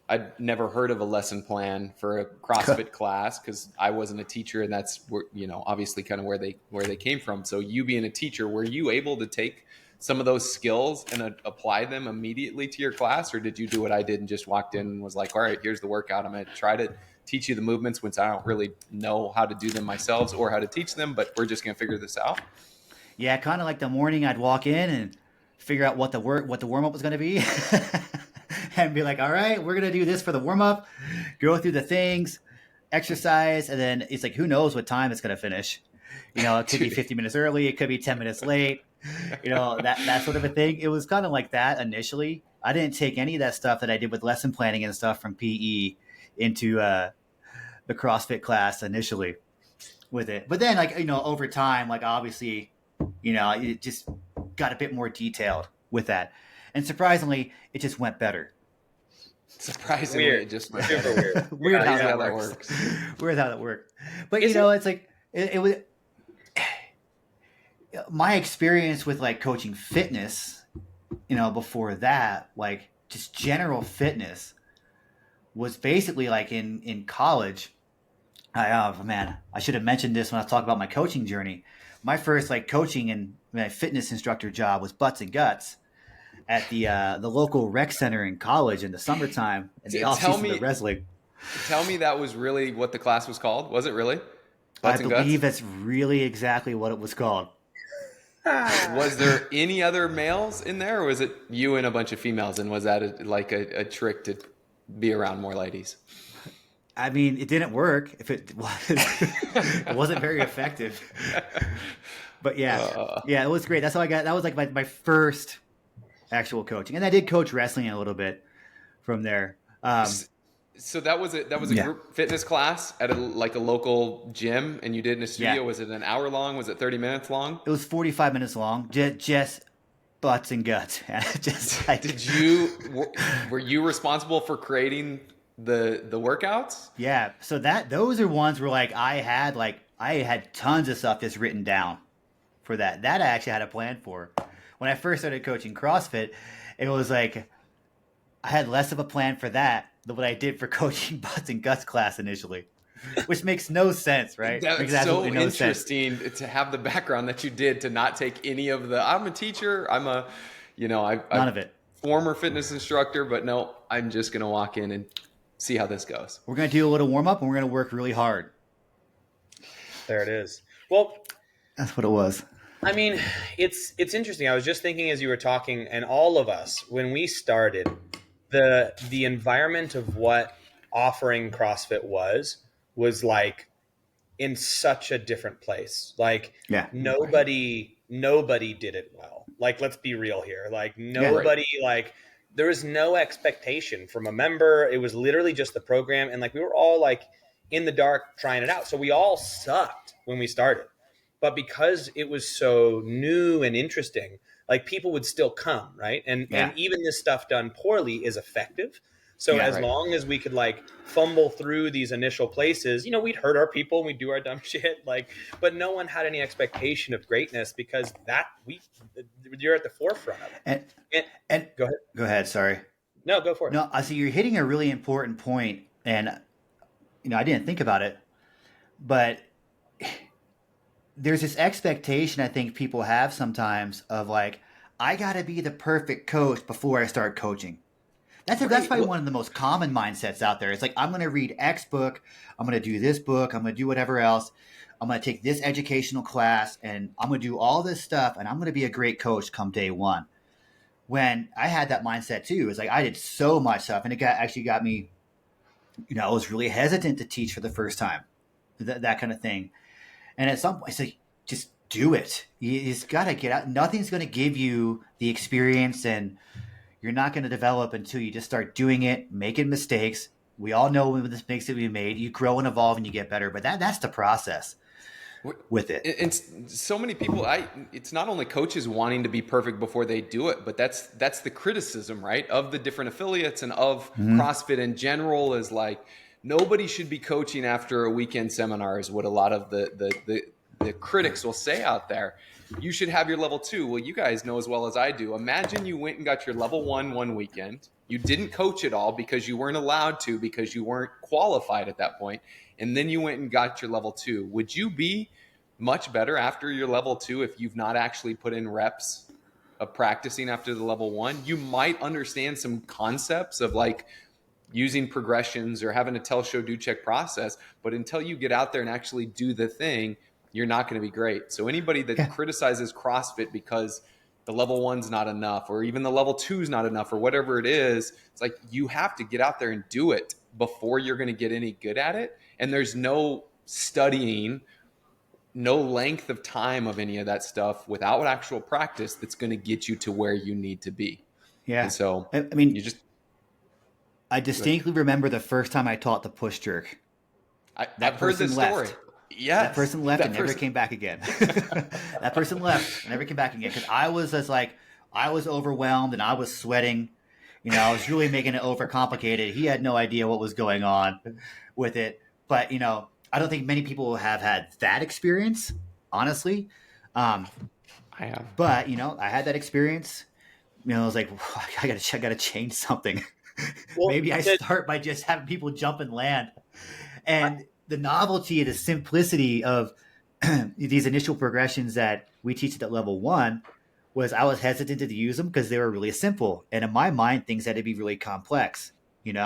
I'd never heard of a lesson plan for a CrossFit class because I wasn't a teacher, and that's where, obviously kind of where they came from. So you being a teacher, were you able to take some of those skills and apply them immediately to your class, or did you do what I did and just walked in and was like, all right, here's the workout. I'm going to try to teach you the movements once I don't really know how to do them myself or how to teach them, but we're just going to figure this out? Yeah, kind of like the morning I'd walk in and figure out what the warm-up was going to be and be like, all right, we're going to do this for the warm-up, go through the things, exercise, and then it's like, who knows what time it's going to finish. It could be 50 minutes early, it could be 10 minutes late, that sort of a thing. It was kind of like that initially. I didn't take any of that stuff that I did with lesson planning and stuff from PE into the CrossFit class initially with it. But then, over time, obviously, it just got a bit more detailed with that. And surprisingly, it just went better. Surprisingly, weird. It just went better. Weird how that works. Weird how that worked. But, it's like, it was my experience with like coaching fitness, before that, like just general fitness was basically like in college. I should have mentioned this when I was talking about my coaching journey. My first like coaching and fitness instructor job was butts and guts at the local rec center in college in the summertime in the off season of wrestling. Tell me that was really what the class was called. Was it really? Butts and believe guts? That's really exactly what it was called. Was there any other males in there, or was it you and a bunch of females? And was that a trick to be around more ladies? I mean, it didn't work. If it was, it wasn't very effective. But it was great. That's how I got. That was like my first actual coaching, and I did coach wrestling a little bit from there. So that was a group fitness class at a local gym, and you did in a studio. Yeah. Was it an hour long? Was it 30 minutes long? It was 45 minutes long. Just butts and guts. Just like... Were you responsible for creating the workouts? Yeah. So those are ones where like I had tons of stuff just written down for that. That I actually had a plan for. When I first started coaching CrossFit, it was like I had less of a plan for that than what I did for coaching butts and guts class initially. which makes no sense, right? That's so interesting to have the background that you did, to not take any of the, I'm a teacher, I'm a, none of it. Former fitness instructor, but no, I'm just going to walk in and see how this goes. We're going to do a little warm up and we're going to work really hard. There it is. Well, that's what it was. I mean, it's interesting. I was just thinking as you were talking, and all of us, when we started, the environment of what offering CrossFit was like in such a different place. Like nobody did it well. Like, let's be real here. Like nobody, like there was no expectation from a member. It was literally just the program. And like, we were all like in the dark trying it out. So we all sucked when we started, but because it was so new and interesting, like people would still come. Right. And even this stuff done poorly is effective. So as long as we could like fumble through these initial places, we'd hurt our people and we'd do our dumb shit. Like, but no one had any expectation of greatness because you're at the forefront of it. And go ahead. Go ahead. Sorry. No, go for it. No, I see you're hitting a really important point, and I didn't think about it, but there's this expectation I think people have sometimes of like, I got to be the perfect coach before I start coaching. That's probably one of the most common mindsets out there. It's like, I'm going to read X book. I'm going to do this book. I'm going to do whatever else. I'm going to take this educational class and I'm going to do all this stuff. And I'm going to be a great coach come day one. When I had that mindset too, it's like, I did so much stuff and it actually got me, I was really hesitant to teach for the first time, that kind of thing. And at some point it's like, just do it. You just got to get out. Nothing's going to give you the experience, and you're not going to develop until you just start doing it, making mistakes. We all know when the mistakes that we made, you grow and evolve and you get better, but that's the process with it. And so many people, it's not only coaches wanting to be perfect before they do it, but that's the criticism, right? Of the different affiliates and of CrossFit in general is like, nobody should be coaching after a weekend seminar is what a lot of the critics will say out there. You should have your level 2. Well, you guys know as well as I do. Imagine you went and got your level 1 one weekend. You didn't coach at all because you weren't allowed to, because you weren't qualified at that point. And then you went and got your level 2. Would you be much better after your level 2 if you've not actually put in reps of practicing after the level 1? You might understand some concepts of like using progressions or having a tell, show, do, check process. But until you get out there and actually do the thing, you're not going to be great. So anybody that criticizes CrossFit because the level 1's not enough, or even the level 2's not enough, or whatever it is, it's like, you have to get out there and do it before you're going to get any good at it. And there's no studying, no length of time of any of that stuff without actual practice that's going to get you to where you need to be. Yeah. And so, I mean, I distinctly remember the first time I taught the push jerk. I've heard this story. Yes. That person left and never came back again. That person left and never came back again. Because I was overwhelmed and I was sweating. I was really making it overcomplicated. He had no idea what was going on with it. But, I don't think many people have had that experience, honestly. I have. But, I had that experience. I was like, I got to change something. Well, maybe I start by just having people jump and land. And the novelty and the simplicity of these initial progressions that we teach at level 1 was I was hesitant to use them because they were really simple. And in my mind, things had to be really complex, and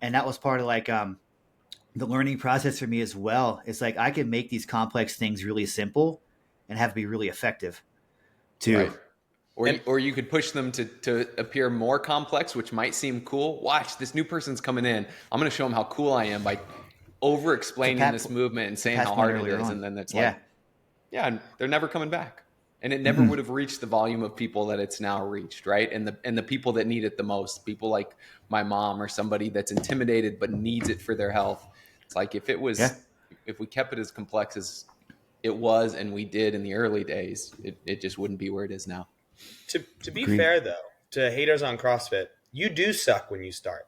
that was part of like the learning process for me as well. It's like I can make these complex things really simple and have to be really effective too. Right. Or you could push them to appear more complex, which might seem cool. Watch, this new person's coming in. I'm going to show them how cool I am by over-explaining this movement and saying how hard it is. And then it's and they're never coming back. And it never would have reached the volume of people that it's now reached, right? And the people that need it the most, people like my mom or somebody that's intimidated but needs it for their health. It's like if we kept it as complex as it was and we did in the early days, it just wouldn't be where it is now. To be fair, though, to haters on CrossFit, you do suck when you start.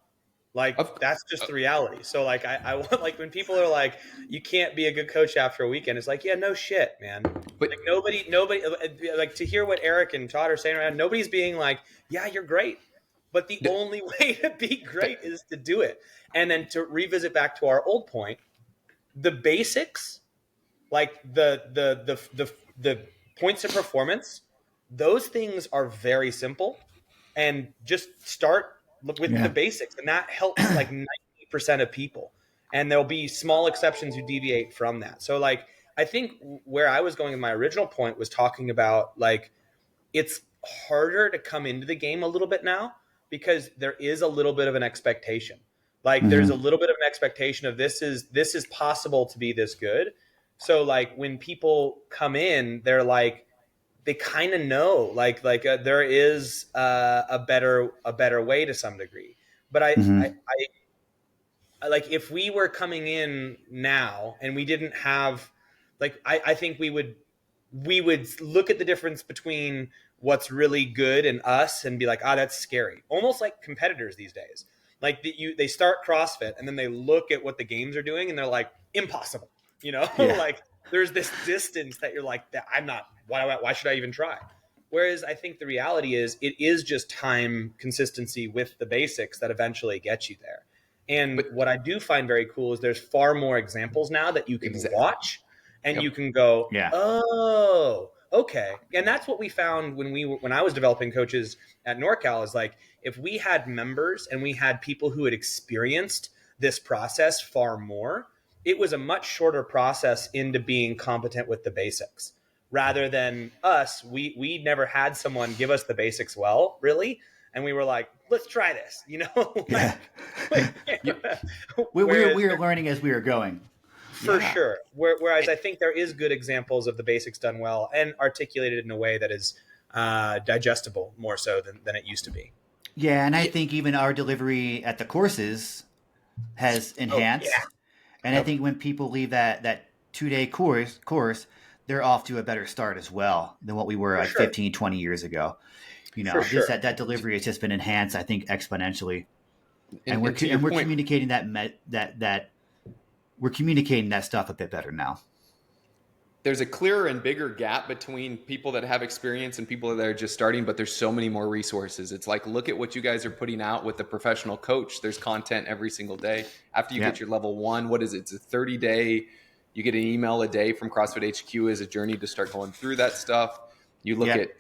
Like, that's just the reality. So, like, I want, like, when people are like, you can't be a good coach after a weekend, it's like, yeah, no shit, man. But like, nobody, like, to hear what Eric and Todd are saying right now, nobody's being like, yeah, you're great. But the only way to be great is to do it. And then to revisit back to our old point, the basics, like the points of performance, those things are very simple, and just start with the basics, and that helps like 90% of people. And there'll be small exceptions who deviate from that. So like, I think where I was going in my original point was talking about like, it's harder to come into the game a little bit now because there is a little bit of an expectation. Like there's a little bit of an expectation of this is possible to be this good. So like when people come in, they're like, they kind of know there is a better way to some degree. But I like, if we were coming in now and we didn't have like, I think we would look at the difference between what's really good and us and be like, that's scary. Almost like competitors these days. Like they start CrossFit and then they look at what the games are doing and they're like, impossible, like there's this distance that you're like, I'm not, why should I even try? Whereas I think the reality is it is just time, consistency with the basics that eventually gets you there. And what I do find very cool is there's far more examples now that you can watch and you can go, oh, okay. And that's what we found when I was developing coaches at NorCal, is like, if we had members and we had people who had experienced this process far more, it was a much shorter process into being competent with the basics. Rather than us, we never had someone give us the basics well, really. And we were like, let's try this, We were learning as we were going. For sure. Whereas I think there is good examples of the basics done well and articulated in a way that is digestible more so than it used to be. Yeah, and I think even our delivery at the courses has enhanced. And I think when people leave that 2-day course, they're off to a better start as well than what we were 15, 20 years ago. That delivery has just been enhanced, I think, exponentially. And we're communicating we're communicating that stuff a bit better now. There's a clearer and bigger gap between people that have experience and people that are just starting, but there's so many more resources. It's like, look at what you guys are putting out with the professional coach. There's content every single day. After you get your level 1, what is it? It's a 30-day, you get an email a day from CrossFit HQ as a journey to start going through that stuff. You look at,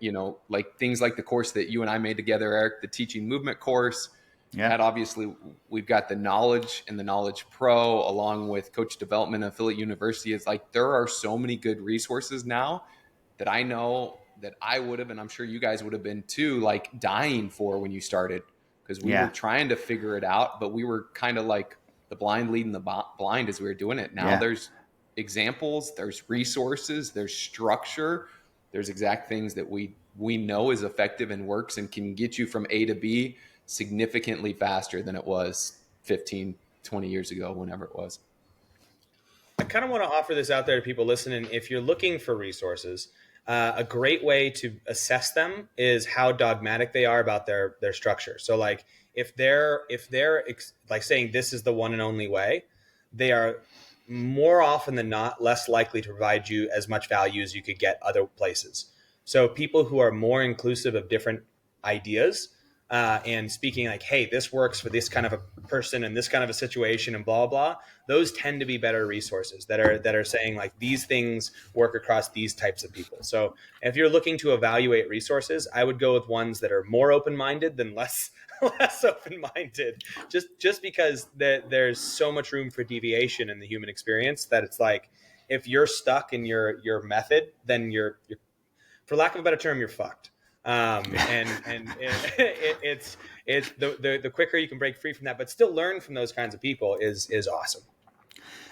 like things like the course that you and I made together, Eric, the teaching movement course. That obviously we've got the knowledge and the knowledge pro along with coach development affiliate university. It's like, there are so many good resources now that I know that I would have, and I'm sure you guys would have been too, like dying for when you started, because we were trying to figure it out, but we were kind of like the blind leading the blind as we were doing it. Now there's examples, there's resources, there's structure, there's exact things that we know is effective and works and can get you from A to B significantly faster than it was 15, 20 years ago, whenever it was. I kind of want to offer this out there to people listening. If you're looking for resources, a great way to assess them is how dogmatic they are about their structure. So like if they're like saying this is the one and only way, they are more often than not less likely to provide you as much value as you could get other places. So people who are more inclusive of different ideas, and speaking like, hey, this works for this kind of a person and this kind of a situation and blah, blah, those tend to be better resources that are saying like these things work across these types of people. So if you're looking to evaluate resources, I would go with ones that are more open-minded than less open-minded, just because there's so much room for deviation in the human experience that it's like, if you're stuck in your method, then you're, for lack of a better term, you're fucked. It's the quicker you can break free from that, but still learn from those kinds of people is awesome.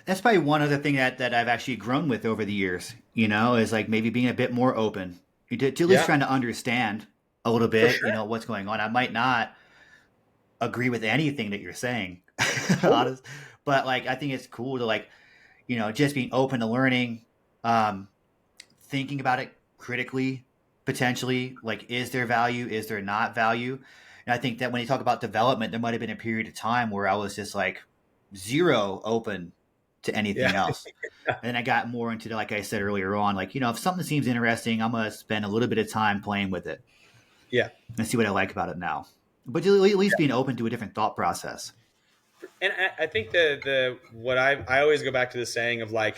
That's probably one other thing that I've actually grown with over the years, is like maybe being a bit more open to at least trying to understand a little bit, what's going on. I might not agree with anything that you're saying, honest, but like, I think it's cool to like, just being open to learning, thinking about it critically, potentially, like, is there value? Is there not value? And I think that when you talk about development, there might have been a period of time where I was just like zero open to anything else. And then I got more into, like I said earlier on, like, if something seems interesting, I'm going to spend a little bit of time playing with it. Yeah. And see what I like about it now. But at least being open to a different thought process. And I think what I always go back to the saying of like,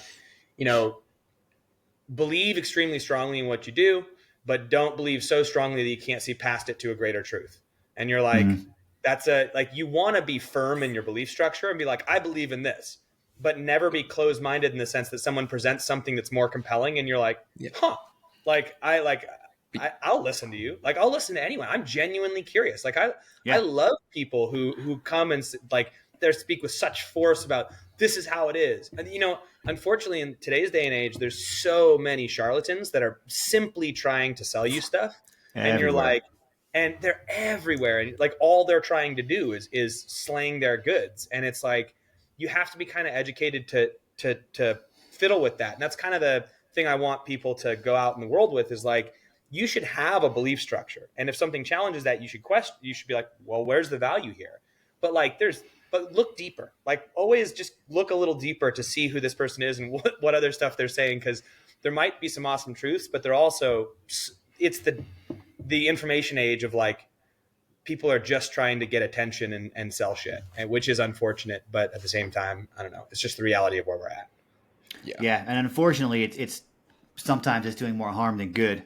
believe extremely strongly in what you do, but don't believe so strongly that you can't see past it to a greater truth. And you're like, Mm-hmm. you want to be firm in your belief structure and be like, I believe in this, but never be closed-minded in the sense that someone presents something that's more compelling. And you're like, huh, I'll listen to you. Like, I'll listen to anyone. I'm genuinely curious. Like, I love people who come and like, they speak with such force about this is how it is. And, unfortunately, in today's day and age, there's so many charlatans that are simply trying to sell you stuff. Everywhere. And you're like, and they're everywhere. And like, all they're trying to do is slaying their goods. And it's like, you have to be kind of educated to fiddle with that. And that's kind of the thing I want people to go out in the world with is like, you should have a belief structure. And if something challenges that, you should be like, well, where's the value here? But like, but look deeper. Like, always just look a little deeper to see who this person is and what other stuff they're saying. Because there might be some awesome truths, but it's the information age of like, people are just trying to get attention and sell shit, which is unfortunate. But at the same time, I don't know. It's just the reality of where we're at. Yeah. And unfortunately, it's sometimes it's doing more harm than good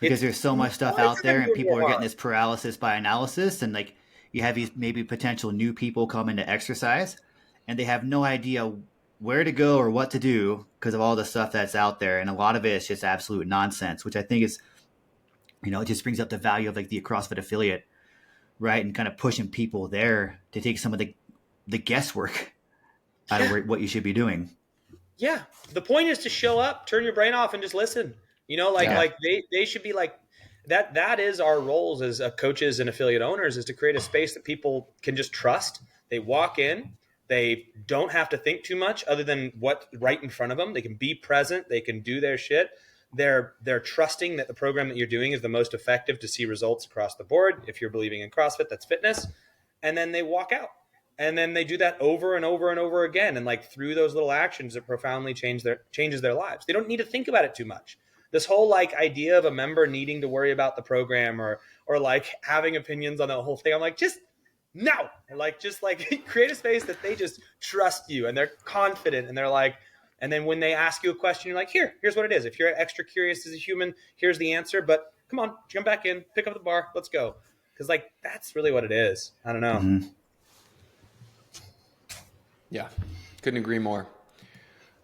because there's so much stuff out there and people are getting this paralysis by analysis. And like, you have these maybe potential new people come into exercise and they have no idea where to go or what to do because of all the stuff that's out there. And a lot of it is just absolute nonsense, which I think is, it just brings up the value of like the CrossFit affiliate, right? And kind of pushing people there to take some of the guesswork out of what you should be doing. Yeah. The point is to show up, turn your brain off and just listen, like they should be like, that is our roles as coaches and affiliate owners, is to create a space that people can just trust. They walk in, they don't have to think too much other than what's right in front of them. They can be present. They can do their shit. They're trusting that the program that you're doing is the most effective to see results across the board. If you're believing in CrossFit, that's fitness. And then they walk out. And then they do that over and over and over again. And like, through those little actions, it profoundly changes their lives. They don't need to think about it too much. This whole like idea of a member needing to worry about the program or like having opinions on the whole thing, I'm like, just create a space that they just trust you and they're confident and they're like, and then when they ask you a question, you're like, here's what it is. If you're extra curious as a human, here's the answer. But come on, jump back in, pick up the bar, let's go. Because like, that's really what it is. I don't know. Mm-hmm. Yeah, couldn't agree more.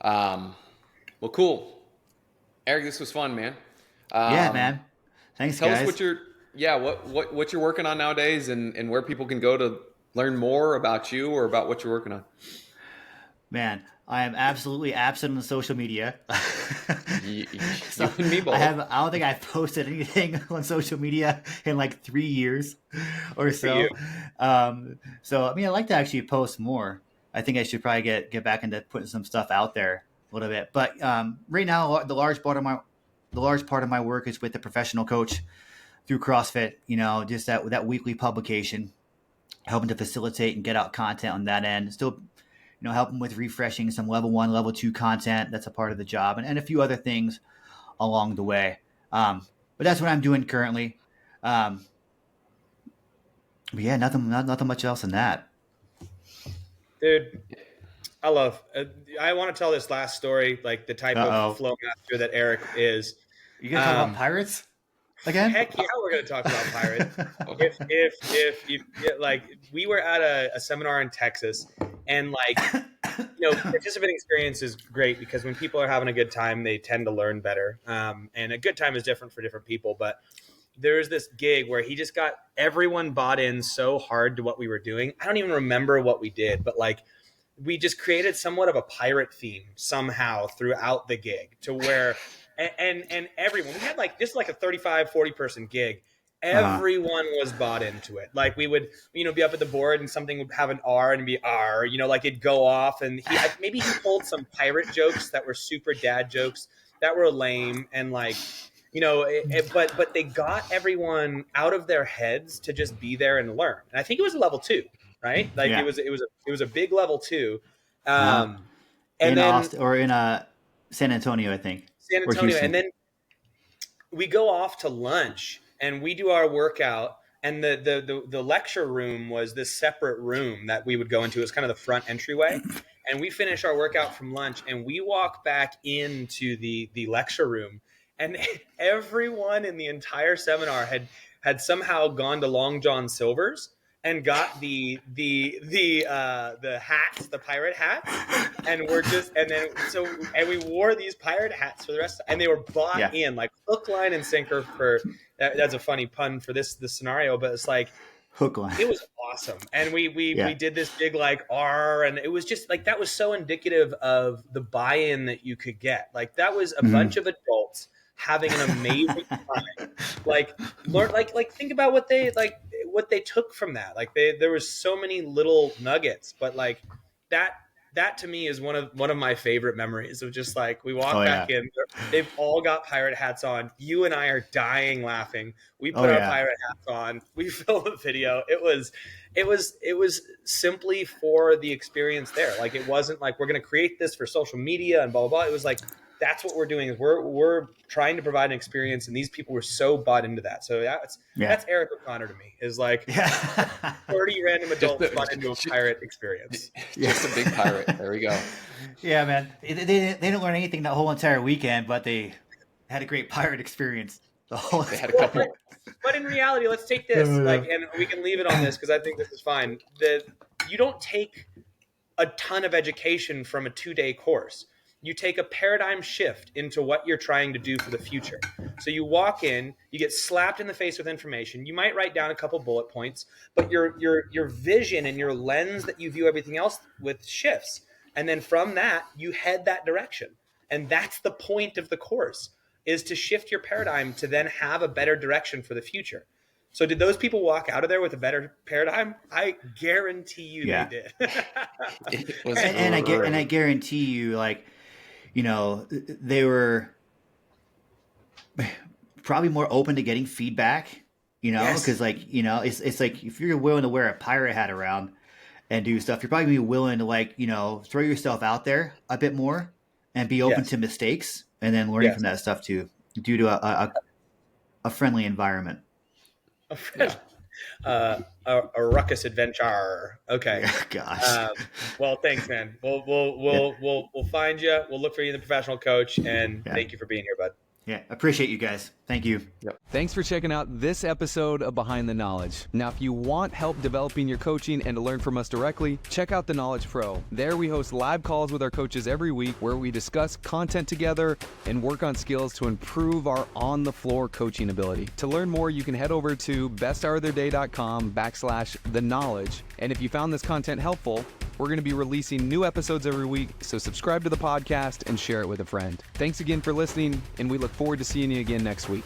Well, cool. Eric, this was fun, man. Yeah, man. Thanks, tell guys. Tell us what you're working on nowadays and where people can go to learn more about you or about what you're working on. Man, I am absolutely absent on social media. You and me both. I don't think I've posted anything on social media in like 3 years or so. So I mean, I'd like to actually post more. I think I should probably get back into putting some stuff out there a little bit. But right now, the large part of my work is with the professional coach through CrossFit. Just that weekly publication, helping to facilitate and get out content on that end. Still, helping with refreshing some level 1, level 2 content. That's a part of the job, and a few other things along the way. But that's what I'm doing currently. But yeah, nothing much else than that. Dude, I want to tell this last story, like the type of Flowmaster that Eric is. You gonna talk about pirates again? Heck yeah, we're gonna talk about pirates. If we were at a seminar in Texas, and participant experience is great because when people are having a good time, they tend to learn better. And a good time is different for different people, but there was this gig where he just got everyone bought in so hard to what we were doing. I don't even remember what we did, but like, we just created somewhat of a pirate theme somehow throughout the gig to where, and everyone, we had this is like a 35, 40 person gig. Everyone was bought into it. Like, we would, be up at the board and something would have an R and be R, like it'd go off. And maybe he pulled some pirate jokes that were super dad jokes that were lame. And but they got everyone out of their heads to just be there and learn. And I think it was a level 2, right? It was a big level 2. And in then Austin, or in San Antonio, I think. San Antonio. And then we go off to lunch and we do our workout. And the lecture room was this separate room that we would go into. It was kind of the front entryway. And we finish our workout from lunch and we walk back into the lecture room, and everyone in the entire seminar had somehow gone to Long John Silver's and got the hats, the pirate hats, and we wore these pirate hats for the rest, and they were bought in like hook, line, and sinker for that's a funny pun for this scenario, but it's like hook, line. It was awesome, and we did this big like R, and it was just like that was so indicative of the buy-in that you could get. Like that was a bunch of adults having an amazing time. Like think about what they took from that. Like there was so many little nuggets, but like that to me is one of my favorite memories of just like we walk back in. They've all got pirate hats on. You and I are dying laughing. We put our pirate hats on. We film a video. It was simply for the experience there. Like it wasn't like we're going to create this for social media and blah blah blah. It was like that's what we're doing is we're trying to provide an experience, and these people were so bought into that. So that's Eric O'Connor to me, is like 30 random adults bought into a pirate experience. Just a big pirate. There we go. Yeah, man. They didn't learn anything that whole entire weekend, but they had a great pirate experience. They had a couple. But in reality, let's take this, and we can leave it on this because I think this is fine. You don't take a ton of education from a 2-day course. You take a paradigm shift into what you're trying to do for the future. So you walk in, you get slapped in the face with information. You might write down a couple bullet points, but your vision and your lens that you view everything else with shifts. And then from that, you head that direction. And that's the point of the course, is to shift your paradigm to then have a better direction for the future. So did those people walk out of there with a better paradigm? I guarantee you they did. And I guarantee you, like, you know, they were probably more open to getting feedback, you know, because like, you know, it's like if you're willing to wear a pirate hat around and do stuff, you're probably gonna be willing to, like, you know, throw yourself out there a bit more and be open to mistakes and then learning from that stuff too, due to a friendly environment. A ruckus adventure. Okay. Gosh. Well, thanks, man. We'll find you. We'll look for you, the professional coach, and thank you for being here, bud. Yeah, appreciate you guys. Thank you. Yep. Thanks for checking out this episode of Behind the Knowledge. Now, if you want help developing your coaching and to learn from us directly, check out the Knowledge Pro. There we host live calls with our coaches every week where we discuss content together and work on skills to improve our on-the-floor coaching ability. To learn more, you can head over to besthouroftheday.com/the-knowledge. And if you found this content helpful, we're going to be releasing new episodes every week, so subscribe to the podcast and share it with a friend. Thanks again for listening, and we look forward to seeing you again next week.